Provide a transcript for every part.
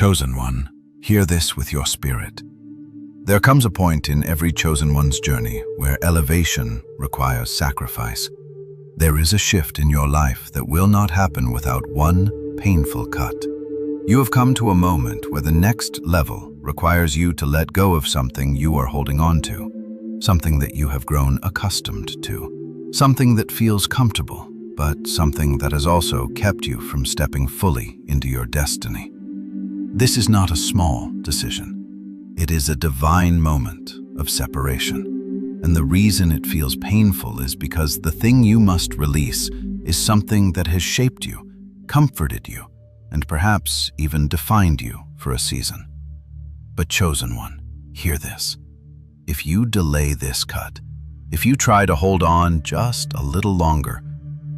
Chosen one, hear this with your spirit. There comes a point in every chosen one's journey where elevation requires sacrifice. There is a shift in your life that will not happen without one painful cut. You have come to a moment where the next level requires you to let go of something you are holding on to, something that you have grown accustomed to, something that feels comfortable, but something that has also kept you from stepping fully into your destiny. This is not a small decision. It is a divine moment of separation. And the reason it feels painful is because the thing you must release is something that has shaped you, comforted you, and perhaps even defined you for a season. But chosen one, hear this. If you delay this cut, if you try to hold on just a little longer,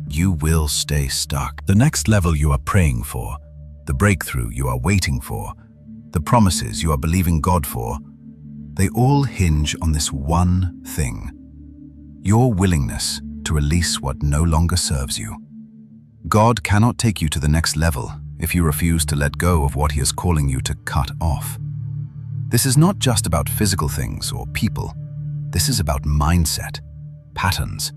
you will stay stuck. The next level you are praying for, the breakthrough you are waiting for, the promises you are believing God for, they all hinge on this one thing: your willingness to release what no longer serves you. God cannot take you to the next level if you refuse to let go of what He is calling you to cut off. This is not just about physical things or people. This is about mindset, patterns,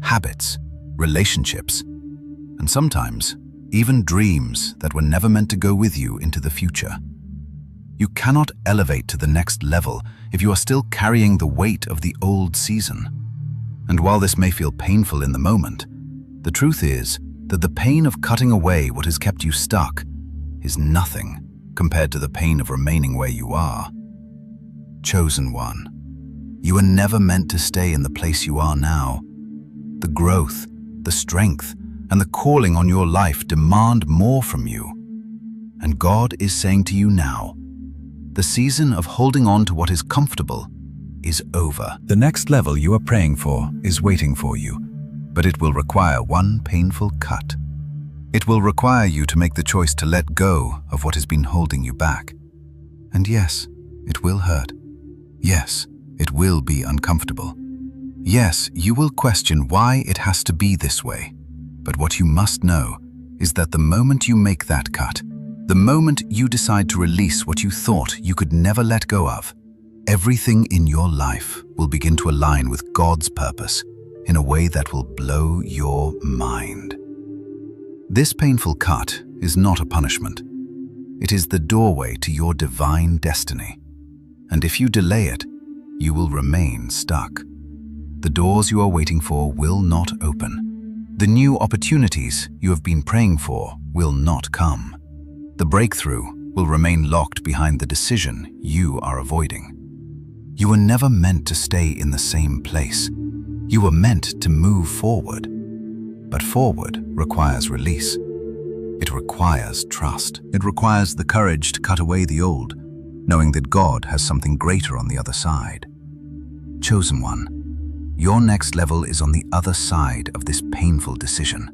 habits, relationships, and sometimes even dreams that were never meant to go with you into the future. You cannot elevate to the next level if you are still carrying the weight of the old season. And while this may feel painful in the moment, the truth is that the pain of cutting away what has kept you stuck is nothing compared to the pain of remaining where you are. Chosen one, you are never meant to stay in the place you are now. The growth, the strength, and the calling on your life demand more from you. And God is saying to you now, the season of holding on to what is comfortable is over. The next level you are praying for is waiting for you, but it will require one painful cut. It will require you to make the choice to let go of what has been holding you back. And yes, it will hurt. Yes, it will be uncomfortable. Yes, you will question why it has to be this way. But what you must know is that the moment you make that cut, the moment you decide to release what you thought you could never let go of, everything in your life will begin to align with God's purpose in a way that will blow your mind. This painful cut is not a punishment. It is the doorway to your divine destiny. And if you delay it, you will remain stuck. The doors you are waiting for will not open. The new opportunities you have been praying for will not come. The breakthrough will remain locked behind the decision you are avoiding. You were never meant to stay in the same place. You were meant to move forward. But forward requires release. It requires trust. It requires the courage to cut away the old, knowing that God has something greater on the other side. Chosen one, your next level is on the other side of this painful decision.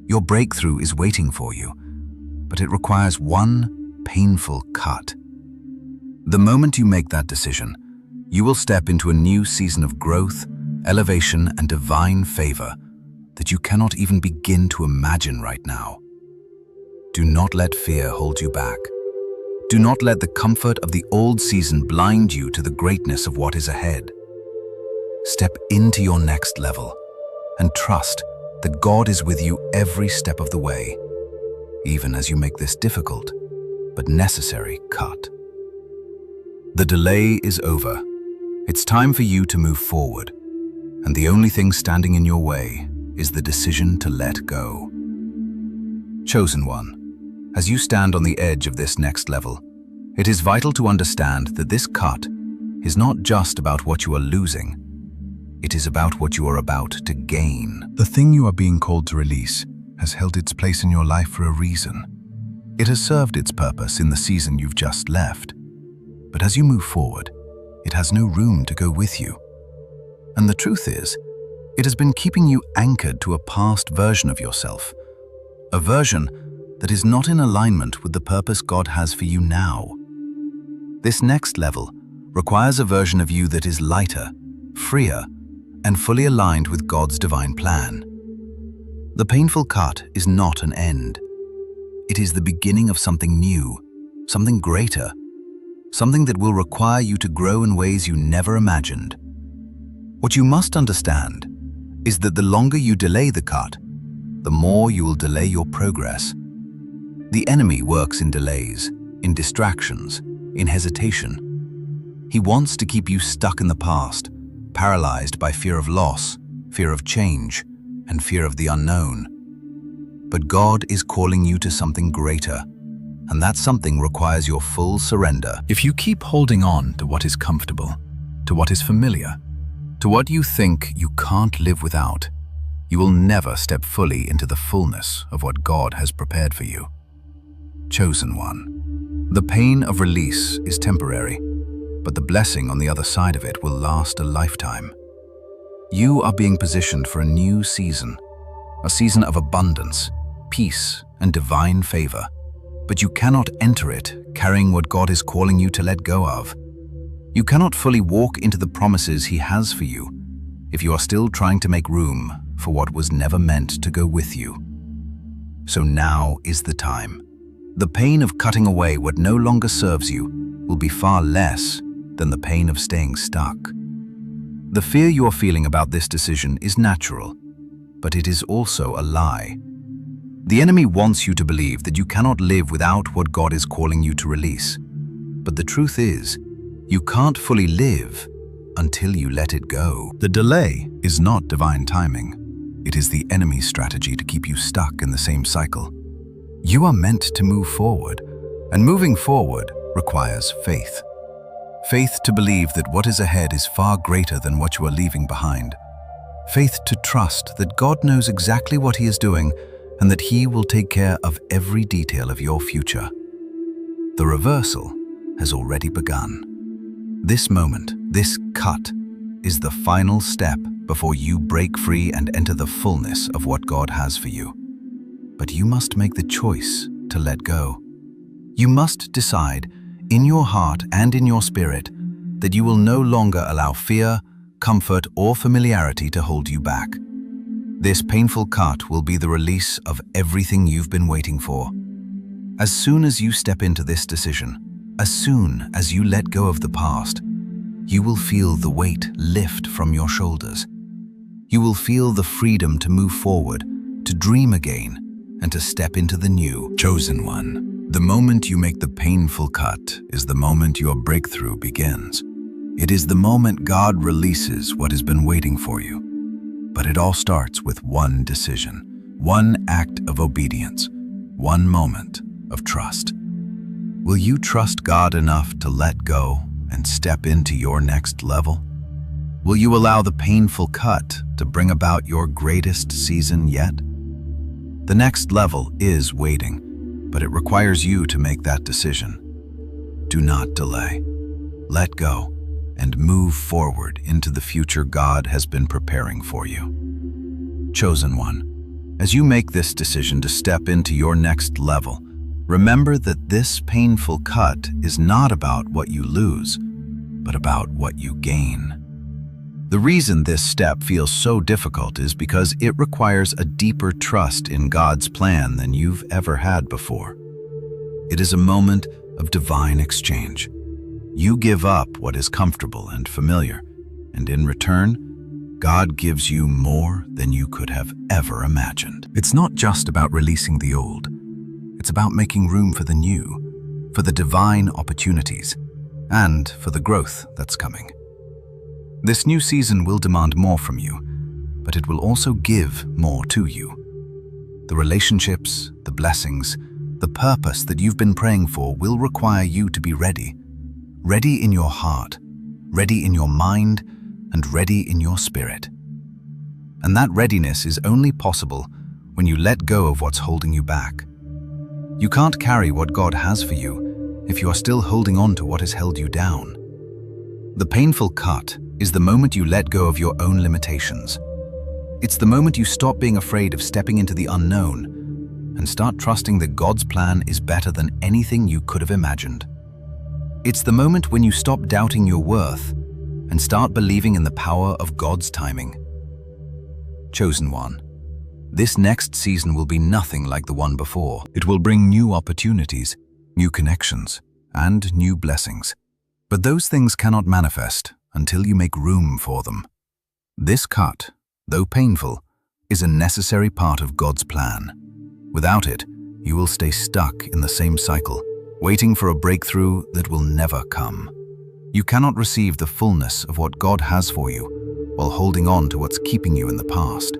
Your breakthrough is waiting for you, but it requires one painful cut. The moment you make that decision, you will step into a new season of growth, elevation, and divine favor that you cannot even begin to imagine right now. Do not let fear hold you back. Do not let the comfort of the old season blind you to the greatness of what is ahead. Step into your next level and trust that God is with you every step of the way, even as you make this difficult but necessary cut. The delay is over. It's time for you to move forward, and the only thing standing in your way is the decision to let go. Chosen one, as you stand on the edge of this next level, it is vital to understand that this cut is not just about what you are losing. It is about what you are about to gain. The thing you are being called to release has held its place in your life for a reason. It has served its purpose in the season you've just left. But as you move forward, it has no room to go with you. And the truth is, it has been keeping you anchored to a past version of yourself, a version that is not in alignment with the purpose God has for you now. This next level requires a version of you that is lighter, freer, and fully aligned with God's divine plan. The painful cut is not an end. It is the beginning of something new, something greater, something that will require you to grow in ways you never imagined. What you must understand is that the longer you delay the cut, the more you will delay your progress. The enemy works in delays, in distractions, in hesitation. He wants to keep you stuck in the past, paralyzed by fear of loss, fear of change, and fear of the unknown. But God is calling you to something greater, and that something requires your full surrender. If you keep holding on to what is comfortable, to what is familiar, to what you think you can't live without, you will never step fully into the fullness of what God has prepared for you. Chosen one. The pain of release is temporary, but the blessing on the other side of it will last a lifetime. You are being positioned for a new season, a season of abundance, peace, and divine favor. But you cannot enter it carrying what God is calling you to let go of. You cannot fully walk into the promises He has for you if you are still trying to make room for what was never meant to go with you. So now is the time. The pain of cutting away what no longer serves you will be far less than the pain of staying stuck. The fear you are feeling about this decision is natural, but it is also a lie. The enemy wants you to believe that you cannot live without what God is calling you to release. But the truth is, you can't fully live until you let it go. The delay is not divine timing. It is the enemy's strategy to keep you stuck in the same cycle. You are meant to move forward, and moving forward requires faith. Faith to believe that what is ahead is far greater than what you are leaving behind. Faith to trust that God knows exactly what He is doing and that He will take care of every detail of your future. The reversal has already begun. This moment, this cut, is the final step before you break free and enter the fullness of what God has for you. But you must make the choice to let go. You must decide, in your heart and in your spirit, that you will no longer allow fear, comfort, or familiarity to hold you back. This painful cut will be the release of everything you've been waiting for. As soon as you step into this decision, as soon as you let go of the past, you will feel the weight lift from your shoulders. You will feel the freedom to move forward, to dream again, and to step into the new. Chosen one. The moment you make the painful cut is the moment your breakthrough begins. It is the moment God releases what has been waiting for you. But it all starts with one decision, one act of obedience, one moment of trust. Will you trust God enough to let go and step into your next level? Will you allow the painful cut to bring about your greatest season yet? The next level is waiting, but it requires you to make that decision. Do not delay. Let go and move forward into the future God has been preparing for you. Chosen one, as you make this decision to step into your next level, remember that this painful cut is not about what you lose, but about what you gain. The reason this step feels so difficult is because it requires a deeper trust in God's plan than you've ever had before. It is a moment of divine exchange. You give up what is comfortable and familiar, and in return, God gives you more than you could have ever imagined. It's not just about releasing the old. It's about making room for the new, for the divine opportunities, and for the growth that's coming. This new season will demand more from you, but it will also give more to you. The relationships, the blessings, the purpose that you've been praying for will require you to be ready. Ready in your heart, ready in your mind, and ready in your spirit. And that readiness is only possible when you let go of what's holding you back. You can't carry what God has for you if you are still holding on to what has held you down. The painful cut is the moment you let go of your own limitations. It's the moment you stop being afraid of stepping into the unknown and start trusting that God's plan is better than anything you could have imagined. It's the moment when you stop doubting your worth and start believing in the power of God's timing. Chosen one, this next season will be nothing like the one before. It will bring new opportunities, new connections, and new blessings. But those things cannot manifest until you make room for them. This cut, though painful, is a necessary part of God's plan. Without it, you will stay stuck in the same cycle, waiting for a breakthrough that will never come. You cannot receive the fullness of what God has for you while holding on to what's keeping you in the past.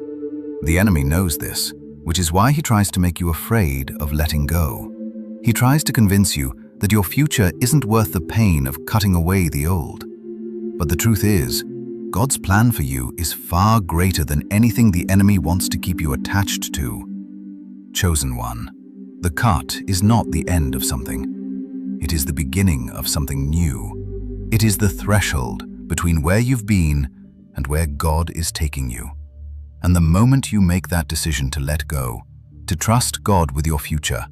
The enemy knows this, which is why he tries to make you afraid of letting go. He tries to convince you that your future isn't worth the pain of cutting away the old. But the truth is, God's plan for you is far greater than anything the enemy wants to keep you attached to. Chosen one, the cut is not the end of something. It is the beginning of something new. It is the threshold between where you've been and where God is taking you. And the moment you make that decision to let go, to trust God with your future,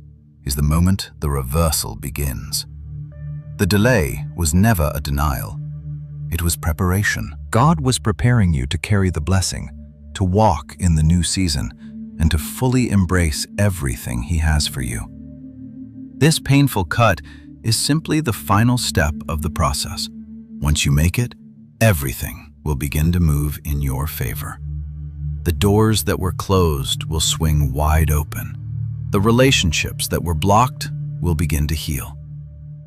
is the moment the reversal begins. The delay was never a denial. It was preparation. God was preparing you to carry the blessing, to walk in the new season, and to fully embrace everything He has for you. This painful cut is simply the final step of the process. Once you make it, everything will begin to move in your favor. The doors that were closed will swing wide open. The relationships that were blocked will begin to heal.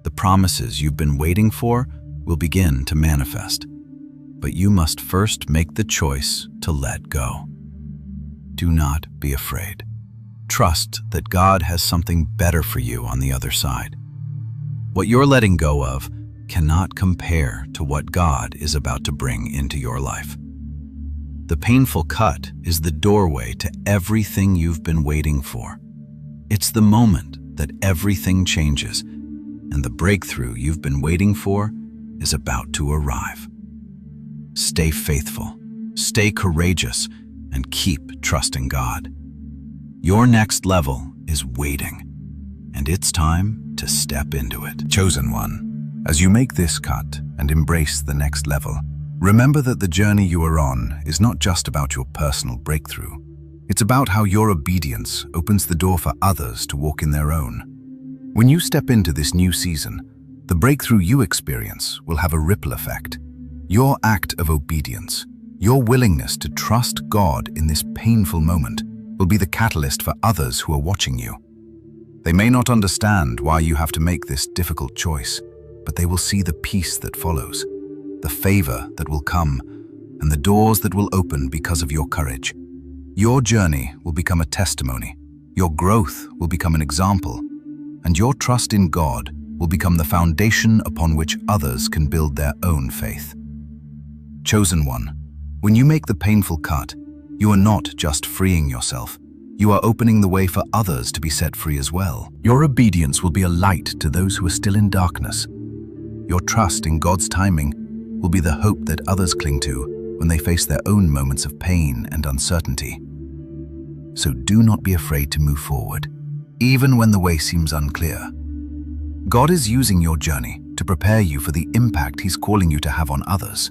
The promises you've been waiting for will begin to manifest. But you must first make the choice to let go. Do not be afraid. Trust that God has something better for you on the other side. What you're letting go of cannot compare to what God is about to bring into your life. The painful cut is the doorway to everything you've been waiting for. It's the moment that everything changes, and the breakthrough you've been waiting for is about to arrive. Stay faithful, stay courageous, and keep trusting God. Your next level is waiting, and it's time to step into it. Chosen one, as you make this cut and embrace the next level, remember that the journey you are on is not just about your personal breakthrough. It's about how your obedience opens the door for others to walk in their own. When you step into this new season, the breakthrough you experience will have a ripple effect. Your act of obedience, your willingness to trust God in this painful moment, will be the catalyst for others who are watching you. They may not understand why you have to make this difficult choice, but they will see the peace that follows, the favor that will come, and the doors that will open because of your courage. Your journey will become a testimony, your growth will become an example, and your trust in God will become the foundation upon which others can build their own faith. Chosen one, when you make the painful cut, you are not just freeing yourself, you are opening the way for others to be set free as well. Your obedience will be a light to those who are still in darkness. Your trust in God's timing will be the hope that others cling to when they face their own moments of pain and uncertainty. So do not be afraid to move forward, even when the way seems unclear. God is using your journey to prepare you for the impact He's calling you to have on others.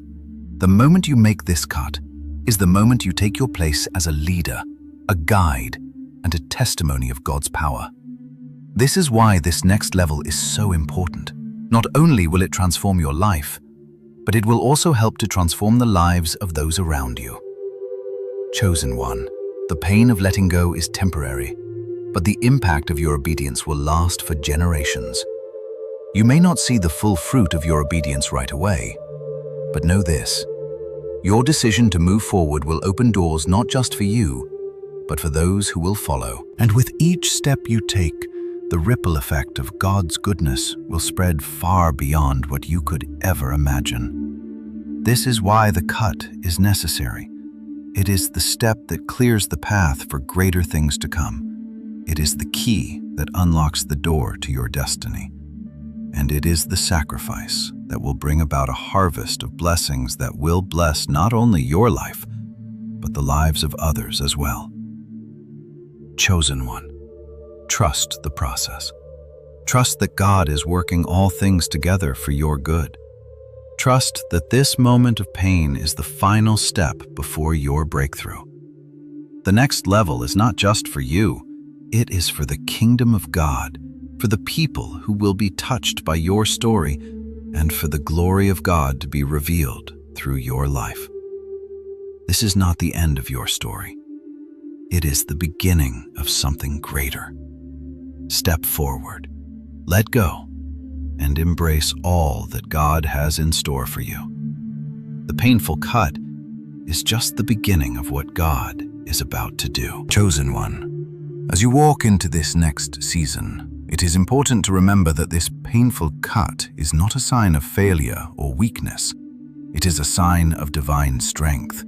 The moment you make this cut is the moment you take your place as a leader, a guide, and a testimony of God's power. This is why this next level is so important. Not only will it transform your life, but it will also help to transform the lives of those around you. Chosen one, the pain of letting go is temporary, but the impact of your obedience will last for generations. You may not see the full fruit of your obedience right away, but know this: your decision to move forward will open doors not just for you, but for those who will follow. And with each step you take, the ripple effect of God's goodness will spread far beyond what you could ever imagine. This is why the cut is necessary. It is the step that clears the path for greater things to come. It is the key that unlocks the door to your destiny. And it is the sacrifice that will bring about a harvest of blessings that will bless not only your life, but the lives of others as well. Chosen one, trust the process. Trust that God is working all things together for your good. Trust that this moment of pain is the final step before your breakthrough. The next level is not just for you, it is for the kingdom of God, for the people who will be touched by your story, and for the glory of God to be revealed through your life. This is not the end of your story. It is the beginning of something greater. Step forward, let go, and embrace all that God has in store for you. The painful cut is just the beginning of what God is about to do. Chosen one, as you walk into this next season, it is important to remember that this painful cut is not a sign of failure or weakness. It is a sign of divine strength.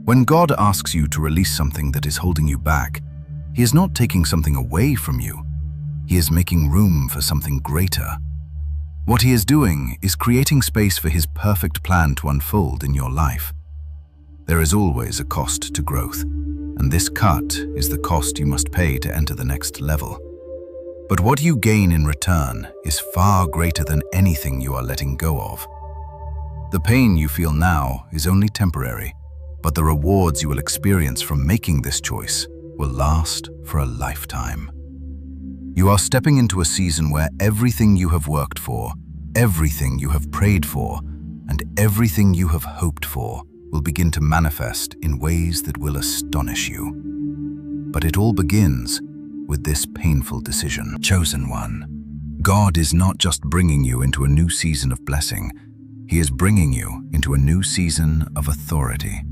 When God asks you to release something that is holding you back, He is not taking something away from you. He is making room for something greater. What He is doing is creating space for His perfect plan to unfold in your life. There is always a cost to growth, and this cut is the cost you must pay to enter the next level. But what you gain in return is far greater than anything you are letting go of. The pain you feel now is only temporary, but the rewards you will experience from making this choice will last for a lifetime. You are stepping into a season where everything you have worked for, everything you have prayed for, and everything you have hoped for will begin to manifest in ways that will astonish you. But it all begins with this painful decision. Chosen one, God is not just bringing you into a new season of blessing, He is bringing you into a new season of authority.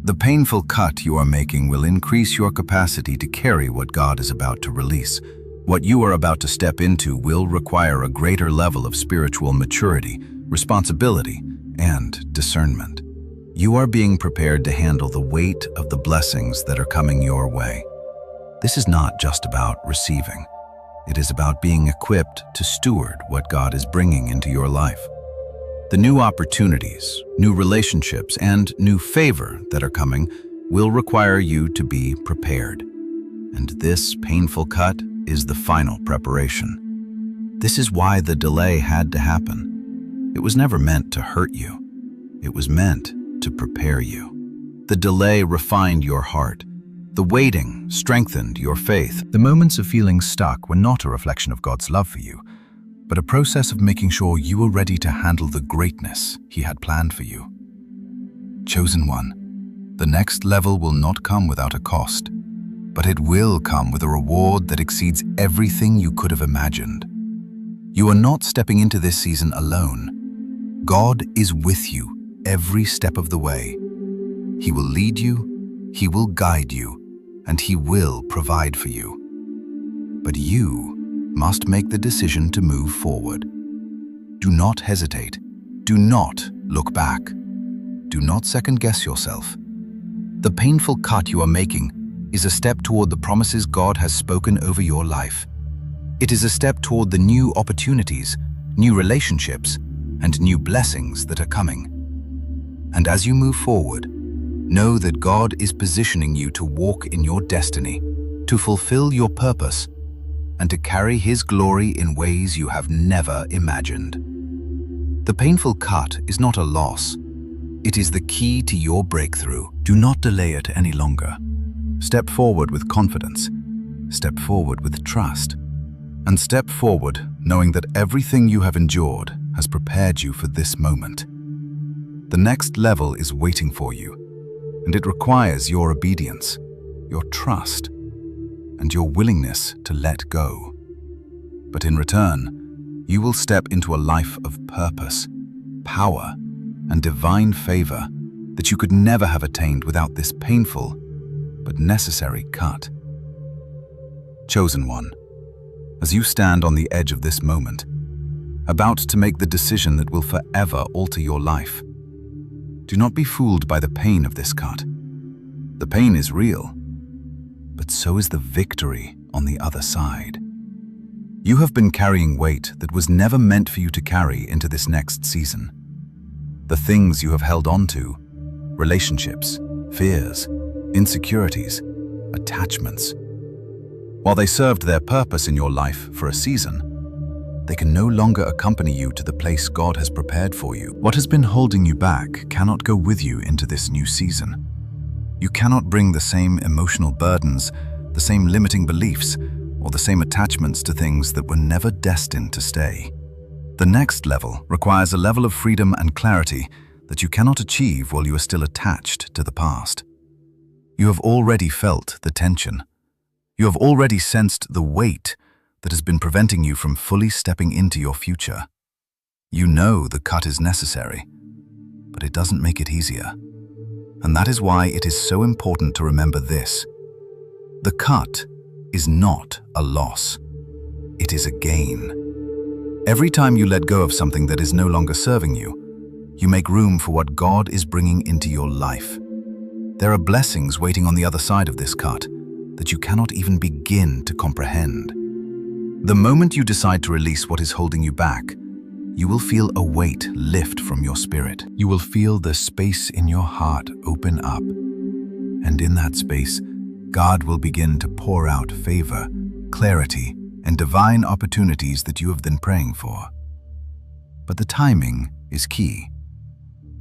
The painful cut you are making will increase your capacity to carry what God is about to release. What you are about to step into will require a greater level of spiritual maturity, responsibility, and discernment. You are being prepared to handle the weight of the blessings that are coming your way. This is not just about receiving. It is about being equipped to steward what God is bringing into your life. The new opportunities, new relationships, and new favor that are coming will require you to be prepared. And this painful cut is the final preparation. This is why the delay had to happen. It was never meant to hurt you. It was meant to prepare you. The delay refined your heart. The waiting strengthened your faith. The moments of feeling stuck were not a reflection of God's love for you, but a process of making sure you were ready to handle the greatness He had planned for you. Chosen one, the next level will not come without a cost, but it will come with a reward that exceeds everything you could have imagined. You are not stepping into this season alone. God is with you every step of the way. He will lead you, He will guide you, and He will provide for you. But you must make the decision to move forward. Do not hesitate. Do not look back. Do not second-guess yourself. The painful cut you are making is a step toward the promises God has spoken over your life. It is a step toward the new opportunities, new relationships, and new blessings that are coming. And as you move forward, know that God is positioning you to walk in your destiny, to fulfill your purpose, and to carry His glory in ways you have never imagined. The painful cut is not a loss. It is the key to your breakthrough. Do not delay it any longer. Step forward with confidence. Step forward with trust. And step forward knowing that everything you have endured has prepared you for this moment. The next level is waiting for you, and it requires your obedience, your trust, and your willingness to let go. But in return, you will step into a life of purpose, power, and divine favor that you could never have attained without this painful but necessary cut. Chosen one, as you stand on the edge of this moment, about to make the decision that will forever alter your life, do not be fooled by the pain of this cut. The pain is real, but so is the victory on the other side. You have been carrying weight that was never meant for you to carry into this next season. The things you have held on to, relationships, fears, insecurities, attachments, while they served their purpose in your life for a season, they can no longer accompany you to the place God has prepared for you. What has been holding you back cannot go with you into this new season. You cannot bring the same emotional burdens, the same limiting beliefs, or the same attachments to things that were never destined to stay. The next level requires a level of freedom and clarity that you cannot achieve while you are still attached to the past. You have already felt the tension. You have already sensed the weight that has been preventing you from fully stepping into your future. You know the cut is necessary, but it doesn't make it easier. And that is why it is so important to remember this. The cut is not a loss. It is a gain. Every time you let go of something that is no longer serving you, you make room for what God is bringing into your life. There are blessings waiting on the other side of this cut that you cannot even begin to comprehend. The moment you decide to release what is holding you back, you will feel a weight lift from your spirit. You will feel the space in your heart open up. And in that space, God will begin to pour out favor, clarity, and divine opportunities that you have been praying for. But the timing is key.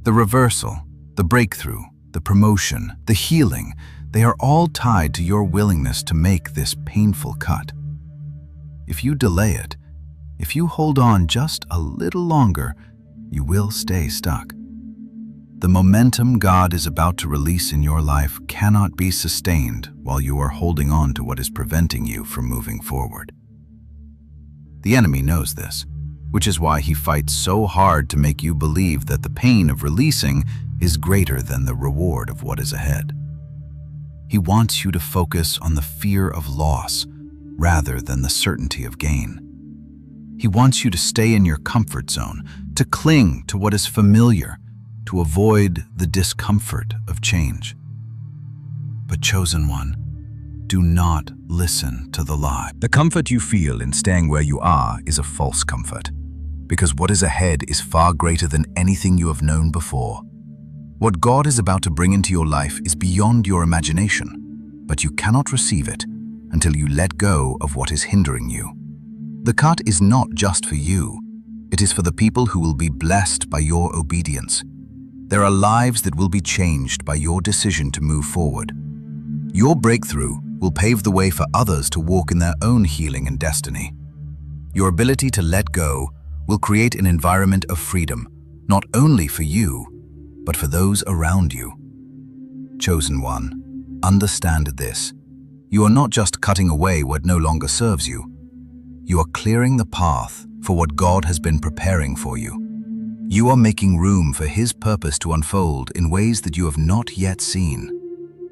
The reversal, the breakthrough, the promotion, the healing, they are all tied to your willingness to make this painful cut. If you delay it, if you hold on just a little longer, you will stay stuck. The momentum God is about to release in your life cannot be sustained while you are holding on to what is preventing you from moving forward. The enemy knows this, which is why he fights so hard to make you believe that the pain of releasing is greater than the reward of what is ahead. He wants you to focus on the fear of loss rather than the certainty of gain. He wants you to stay in your comfort zone, to cling to what is familiar, to avoid the discomfort of change. But chosen one, do not listen to the lie. The comfort you feel in staying where you are is a false comfort, because what is ahead is far greater than anything you have known before. What God is about to bring into your life is beyond your imagination, but you cannot receive it until you let go of what is hindering you. The cut is not just for you. It is for the people who will be blessed by your obedience. There are lives that will be changed by your decision to move forward. Your breakthrough will pave the way for others to walk in their own healing and destiny. Your ability to let go will create an environment of freedom, not only for you, but for those around you. Chosen one, understand this. You are not just cutting away what no longer serves you. You are clearing the path for what God has been preparing for you. You are making room for His purpose to unfold in ways that you have not yet seen.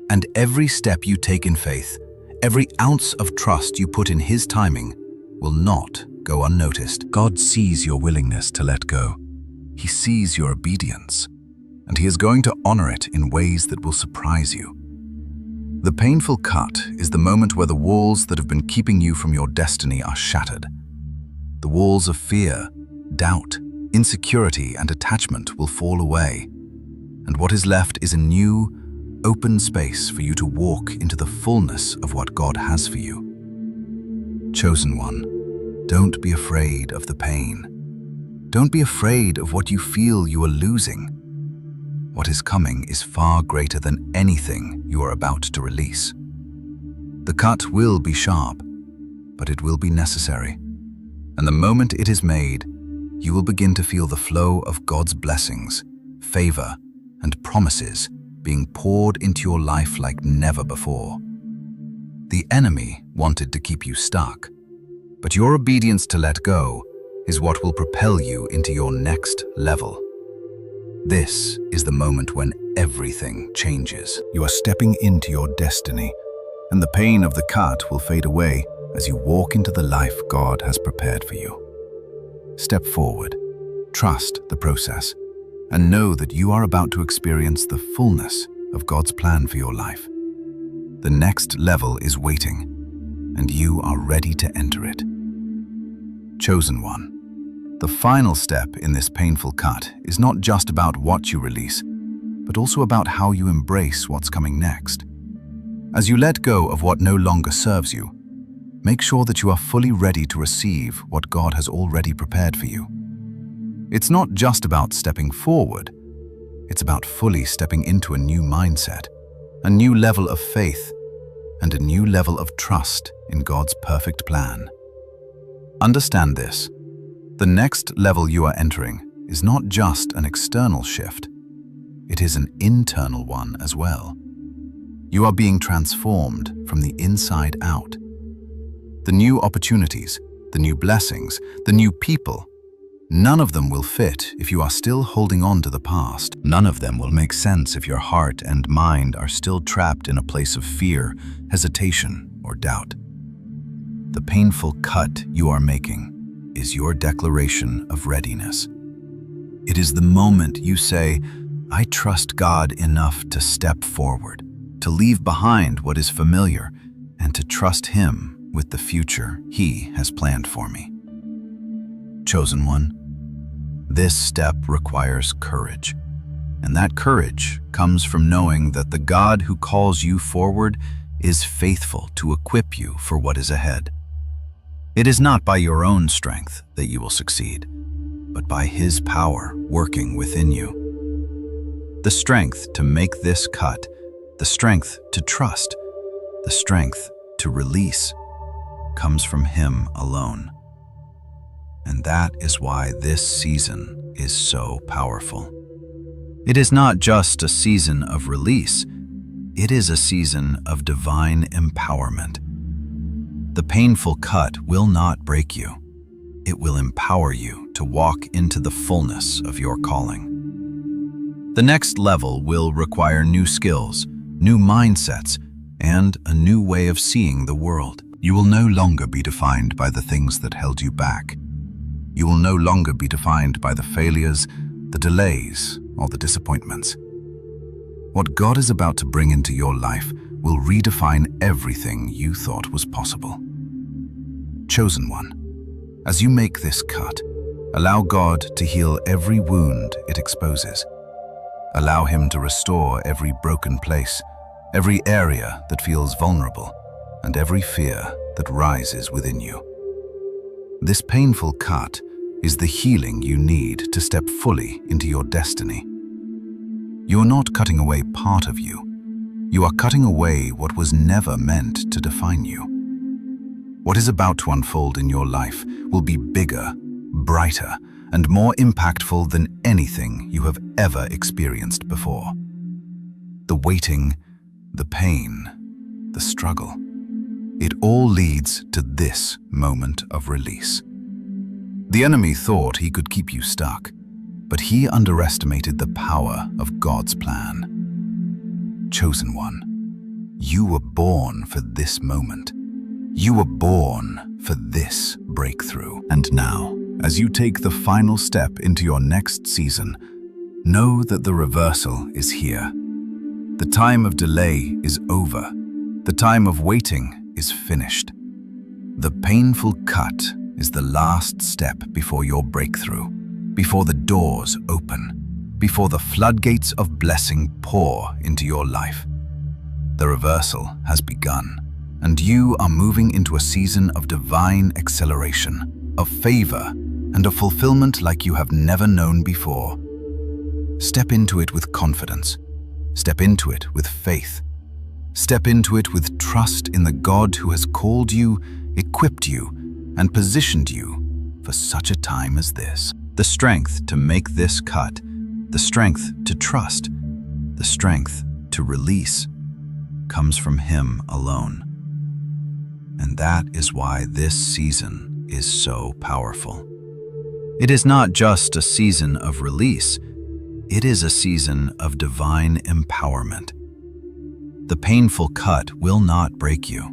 And every step you take in faith, every ounce of trust you put in His timing, will not go unnoticed. God sees your willingness to let go. He sees your obedience, and He is going to honor it in ways that will surprise you. The painful cut is the moment where the walls that have been keeping you from your destiny are shattered. The walls of fear, doubt, insecurity, and attachment will fall away, and what is left is a new, open space for you to walk into the fullness of what God has for you. Chosen one, don't be afraid of the pain. Don't be afraid of what you feel you are losing. What is coming is far greater than anything you are about to release. The cut will be sharp, but it will be necessary. And the moment it is made, you will begin to feel the flow of God's blessings, favor, and promises being poured into your life like never before. The enemy wanted to keep you stuck, but your obedience to let go is what will propel you into your next level. This is the moment when everything changes. You are stepping into your destiny, and the pain of the cut will fade away as you walk into the life God has prepared for you. Step forward, trust the process, and know that you are about to experience the fullness of God's plan for your life. The next level is waiting, and you are ready to enter it. Chosen one, the final step in this painful cut is not just about what you release, but also about how you embrace what's coming next. As you let go of what no longer serves you, make sure that you are fully ready to receive what God has already prepared for you. It's not just about stepping forward, it's about fully stepping into a new mindset, a new level of faith, and a new level of trust in God's perfect plan. Understand this. The next level you are entering is not just an external shift. It is an internal one as well. You are being transformed from the inside out. The new opportunities, the new blessings, the new people, none of them will fit if you are still holding on to the past. None of them will make sense if your heart and mind are still trapped in a place of fear, hesitation, or doubt. The painful cut you are making is your declaration of readiness. It is the moment you say, I trust God enough to step forward, to leave behind what is familiar, and to trust Him with the future He has planned for me. Chosen one, this step requires courage, and that courage comes from knowing that the God who calls you forward is faithful to equip you for what is ahead. It is not by your own strength that you will succeed, but by His power working within you. The strength to make this cut, the strength to trust, the strength to release, comes from Him alone. And that is why this season is so powerful. It is not just a season of release, it is a season of divine empowerment. The painful cut will not break you. It will empower you to walk into the fullness of your calling. The next level will require new skills, new mindsets, and a new way of seeing the world. You will no longer be defined by the things that held you back. You will no longer be defined by the failures, the delays, or the disappointments. What God is about to bring into your life will redefine everything you thought was possible. Chosen one, as you make this cut, allow God to heal every wound it exposes. Allow Him to restore every broken place, every area that feels vulnerable, and every fear that rises within you. This painful cut is the healing you need to step fully into your destiny. You are not cutting away part of you. You are cutting away what was never meant to define you. What is about to unfold in your life will be bigger, brighter, and more impactful than anything you have ever experienced before. The waiting, the pain, the struggle, it all leads to this moment of release. The enemy thought he could keep you stuck, but he underestimated the power of God's plan. Chosen one, you were born for this moment. You were born for this breakthrough. And now, as you take the final step into your next season, know that the reversal is here. The time of delay is over. The time of waiting is finished. The painful cut is the last step before your breakthrough, before the doors open, before the floodgates of blessing pour into your life. The reversal has begun, and you are moving into a season of divine acceleration, of favor, and of fulfillment like you have never known before. Step into it with confidence. Step into it with faith. Step into it with trust in the God who has called you, equipped you, and positioned you for such a time as this. The strength to make this cut, the strength to trust, the strength to release, comes from Him alone. And that is why this season is so powerful. It is not just a season of release, it is a season of divine empowerment. The painful cut will not break you.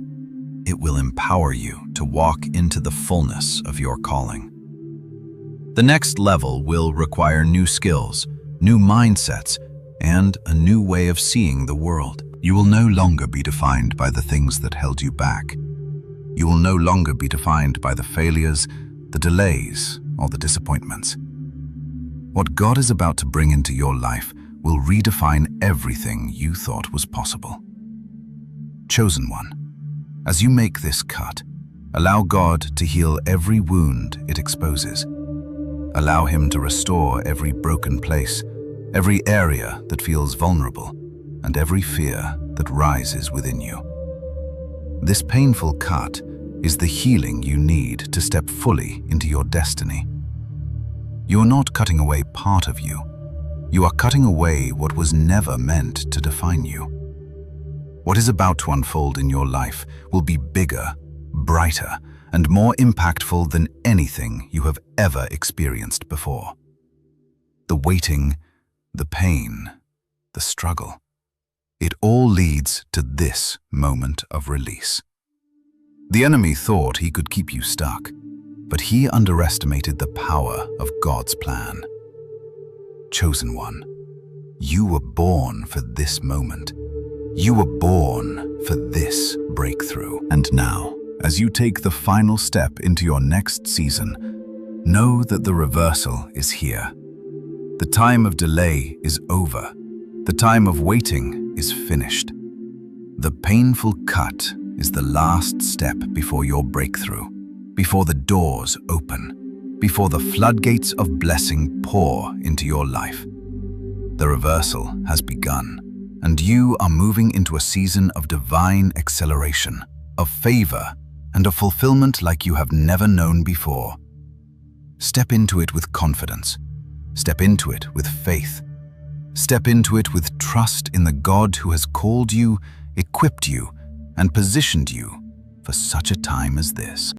It will empower you to walk into the fullness of your calling. The next level will require new skills, new mindsets, and a new way of seeing the world. You will no longer be defined by the things that held you back. You will no longer be defined by the failures, the delays, or the disappointments. What God is about to bring into your life will redefine everything you thought was possible. Chosen one, as you make this cut, allow God to heal every wound it exposes. Allow Him to restore every broken place, every area that feels vulnerable, and every fear that rises within you. This painful cut is the healing you need to step fully into your destiny. You are not cutting away part of you. You are cutting away what was never meant to define you. What is about to unfold in your life will be bigger, brighter, and more impactful than anything you have ever experienced before. The waiting, the pain, the struggle, it all leads to this moment of release. The enemy thought he could keep you stuck, but he underestimated the power of God's plan. Chosen one, you were born for this moment. You were born for this breakthrough. And now, as you take the final step into your next season, know that the reversal is here. The time of delay is over. The time of waiting is finished. The painful cut is the last step before your breakthrough, before the doors open, before the floodgates of blessing pour into your life. The reversal has begun, and you are moving into a season of divine acceleration, of favor, and of fulfillment like you have never known before. Step into it with confidence. Step into it with faith. Step into it with trust in the God who has called you, equipped you, and positioned you for such a time as this.